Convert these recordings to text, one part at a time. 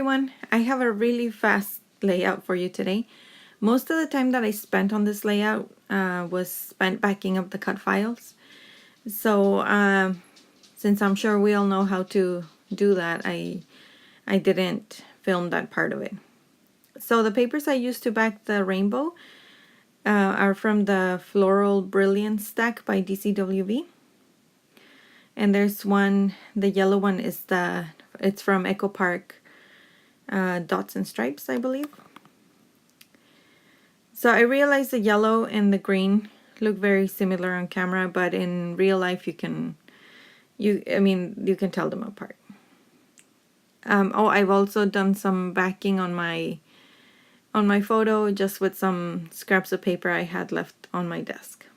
everyone, I have a really fast layout for you today. Most of the time that I spent on this layout was spent backing up the cut files. So since I'm sure we all know how to do that, I didn't film that part of it. So the papers I used to back the rainbow are from the Floral Brilliance stack by DCWV. And there's one, the yellow one is it's from Echo Park Dots and Stripes, I believe. So I realized the yellow and the green look very similar on camera, but in real life you can tell them apart. Oh, I've also done some backing on my photo just with some scraps of paper I had left on my desk.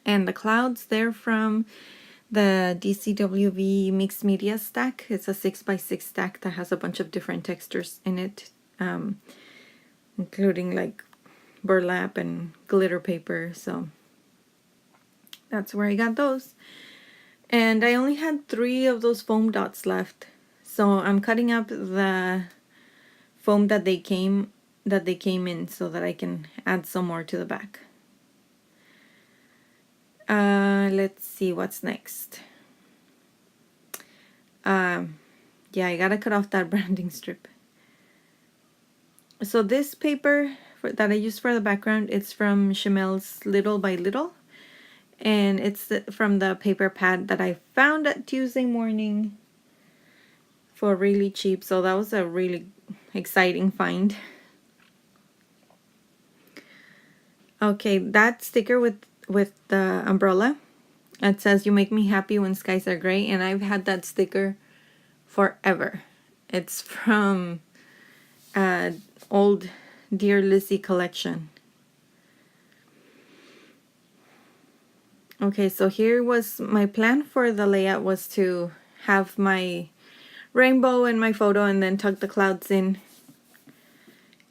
And the clouds, they're from the DCWV Mixed Media stack. It's a 6x6 stack that has a bunch of different textures in it, including like burlap and glitter paper. So that's where I got those. And I only had 3 of those foam dots left. So I'm cutting up the foam that they came in so that I can add some more to the back. Let's see what's next. Yeah, I gotta cut off that branding strip. So this paper that I used for the background, it's from Chamel's Little by Little. And it's from the paper pad that I found at Tuesday morning for really cheap. So that was a really exciting find. Okay, that sticker with the umbrella, it says, "You make me happy when skies are gray," and I've had that sticker forever. It's from old Dear Lizzie collection. Okay, so here was my plan for the layout, was to have my rainbow and my photo and then tuck the clouds in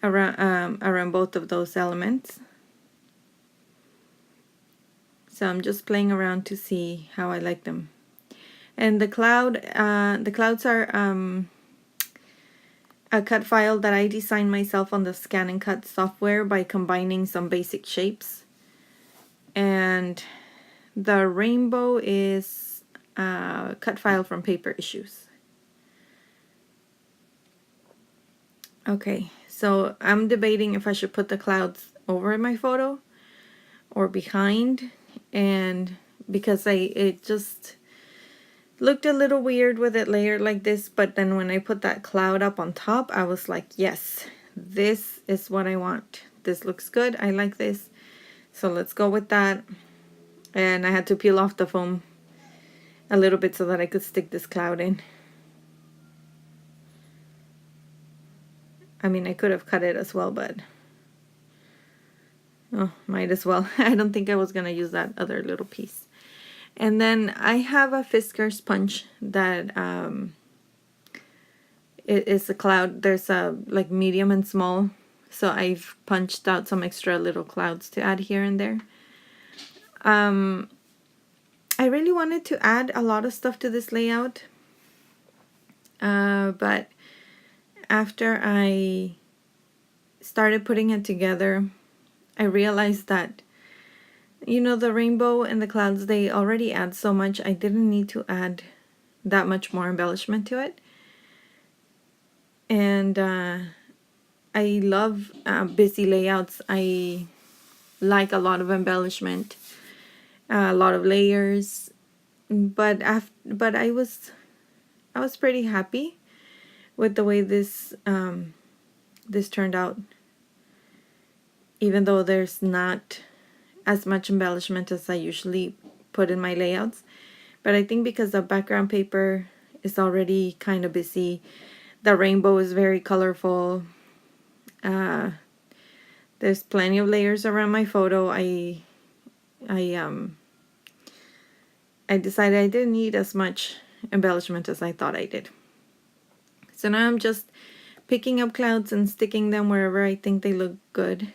around both of those elements. So I'm just playing around to see how I like them. And the clouds are a cut file that I designed myself on the Scan and Cut software by combining some basic shapes. And the rainbow is a cut file from Paper Issues. Okay, so I'm debating if I should put the clouds over my photo or behind, and because it just looked a little weird with it layered like this, but then when I put that cloud up on top, I was like, yes, this is what I want. This looks good. I like this. So let's go with that. And I had to peel off the foam a little bit so that I could stick this cloud in. I mean, I could have cut it as well, but oh, might as well. I don't think I was going to use that other little piece. And then I have a Fisker sponge that it is a cloud. There's a like medium and small. So I've punched out some extra little clouds to add here and there. I really wanted to add a lot of stuff to this layout. But after I started putting it together, I realized that, you know, the rainbow and the clouds, they already add so much. I didn't need to add that much more embellishment to it. And I love busy layouts. I like a lot of embellishment, a lot of layers. But I was pretty happy with the way this this turned out, even though there's not as much embellishment as I usually put in my layouts. But I think because the background paper is already kind of busy, the rainbow is very colorful, there's plenty of layers around my photo. I decided I didn't need as much embellishment as I thought I did. So now I'm just picking up clouds and sticking them wherever I think they look good.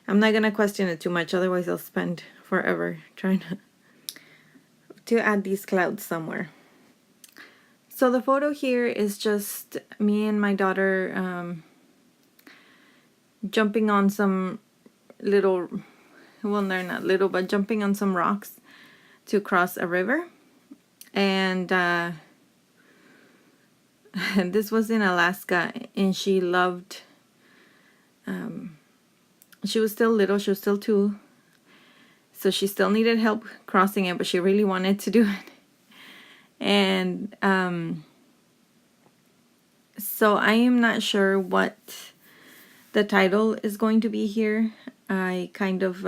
I'm not gonna question it too much, otherwise I'll spend forever trying to add these clouds somewhere. So the photo here is just me and my daughter jumping on some little, well, they're not little, but jumping on some rocks to cross a river. And this was in Alaska, and she loved, she was still little, she was still 2, so she still needed help crossing it, but she really wanted to do it. And so I am not sure what the title is going to be here. I kind of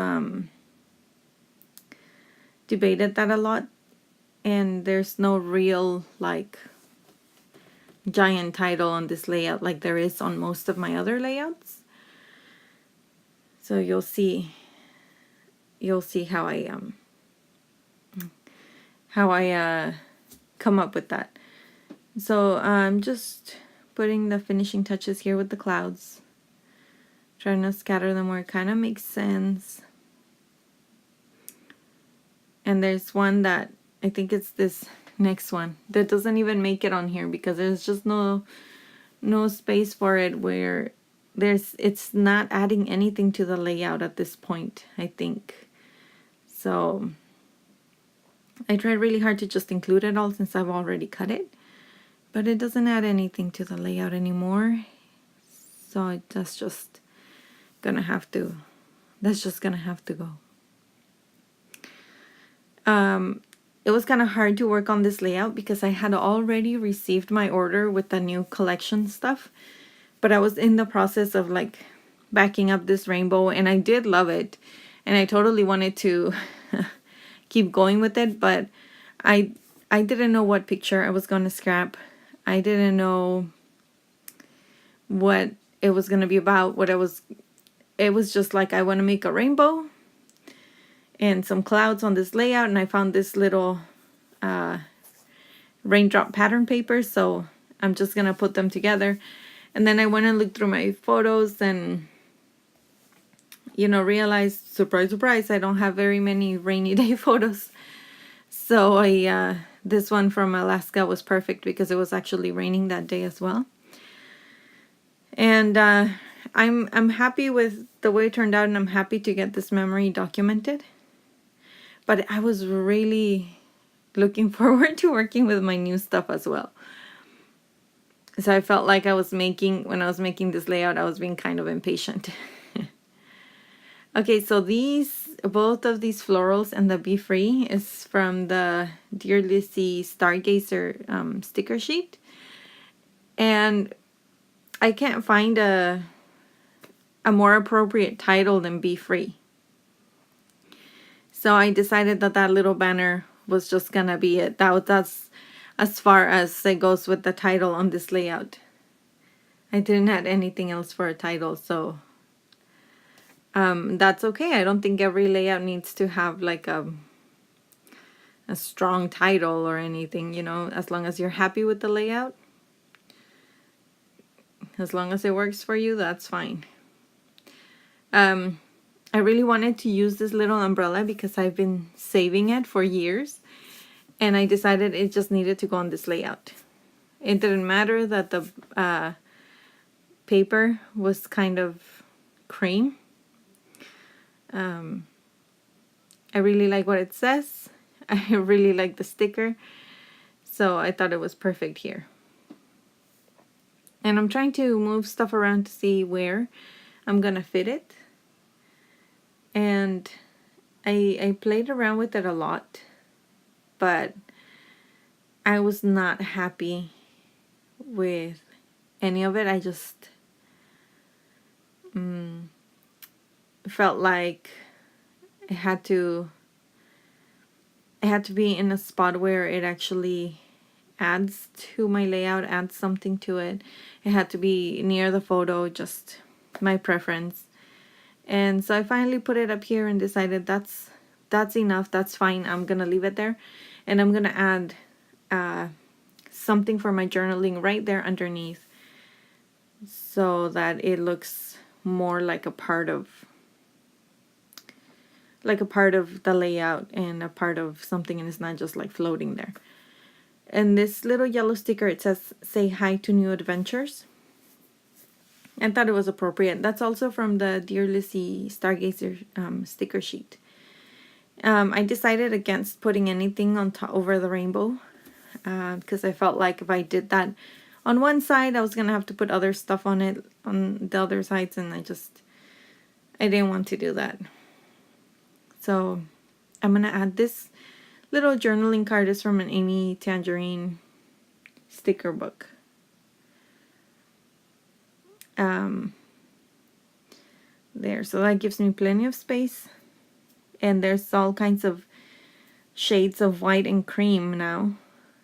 debated that a lot, and there's no real like giant title on this layout like there is on most of my other layouts. So you'll see how I come up with that. So I'm just putting the finishing touches here with the clouds, trying to scatter them where it kind of makes sense. And there's one that I think it's this next one that doesn't even make it on here because there's just no space for it, where it's not adding anything to the layout at this point, I think. So I tried really hard to just include it all since I've already cut it, but it doesn't add anything to the layout anymore. So that's just gonna have to go. It was kind of hard to work on this layout because I had already received my order with the new collection stuff, but I was in the process of like backing up this rainbow, and I did love it, and I totally wanted to keep going with it, but I didn't know what picture I was going to scrap. I didn't know what it was going to be about. It was just like, I want to make a rainbow and some clouds on this layout, and I found this little raindrop pattern paper, so I'm just gonna put them together. And then I went and looked through my photos and realized, surprise surprise, I don't have very many rainy day photos. So this one from Alaska was perfect because it was actually raining that day as well. And I'm happy with the way it turned out, and I'm happy to get this memory documented. But I was really looking forward to working with my new stuff as well. So I felt like when I was making this layout, I was being kind of impatient. Okay, so both of these florals and the Be Free is from the Dear Lizzie Stargazer sticker sheet. And I can't find a more appropriate title than Be Free. So I decided that little banner was just gonna be it. That's as far as it goes with the title on this layout. I didn't add anything else for a title, so that's okay. I don't think every layout needs to have like a strong title or anything, as long as you're happy with the layout. As long as it works for you, that's fine. I really wanted to use this little umbrella because I've been saving it for years, and I decided it just needed to go on this layout. It didn't matter that the paper was kind of cream. I really like what it says. I really like the sticker, so I thought it was perfect here. And I'm trying to move stuff around to see where I'm gonna fit it. And I played around with it a lot, but I was not happy with any of it. I just felt like it had to be in a spot where it actually adds to my layout, adds something to it. It had to be near the photo, just my preference. And so I finally put it up here and decided that's enough, that's fine. I'm gonna leave it there, and I'm gonna add something for my journaling right there underneath, so that it looks more like a part of the layout and a part of something, and it's not just like floating there. And this little yellow sticker, it says, "Say hi to new adventures." I thought it was appropriate. That's also from the Dear Lizzie Stargazer sticker sheet. I decided against putting anything on top over the rainbow because I felt like if I did that on one side, I was going to have to put other stuff on it on the other sides, and I didn't want to do that. So I'm going to add this little journaling card. Is from an Amy Tangerine sticker book. There, so that gives me plenty of space. And there's all kinds of shades of white and cream now.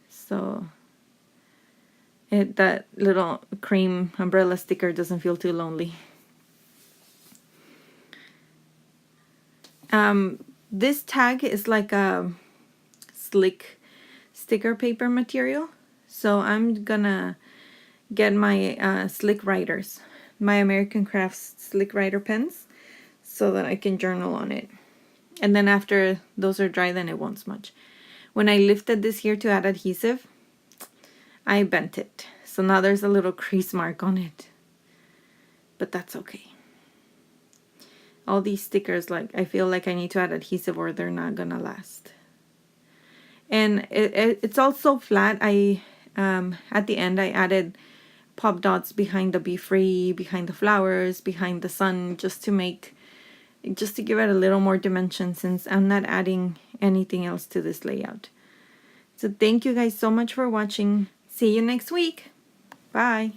So that little cream umbrella sticker doesn't feel too lonely. This tag is like a slick sticker paper material. So I'm gonna get my slick writers, my American Crafts slick writer pens, so that I can journal on it. And then after those are dry, then it won't smudge. When I lifted this here to add adhesive, I bent it. So now there's a little crease mark on it. But that's okay. All these stickers, like, I feel like I need to add adhesive or they're not gonna last. And it's also flat. At the end, I added pop dots behind the Be Free, behind the flowers, behind the sun, just to give it a little more dimension, since I'm not adding anything else to this layout. So thank you guys so much for watching. See you next week. Bye.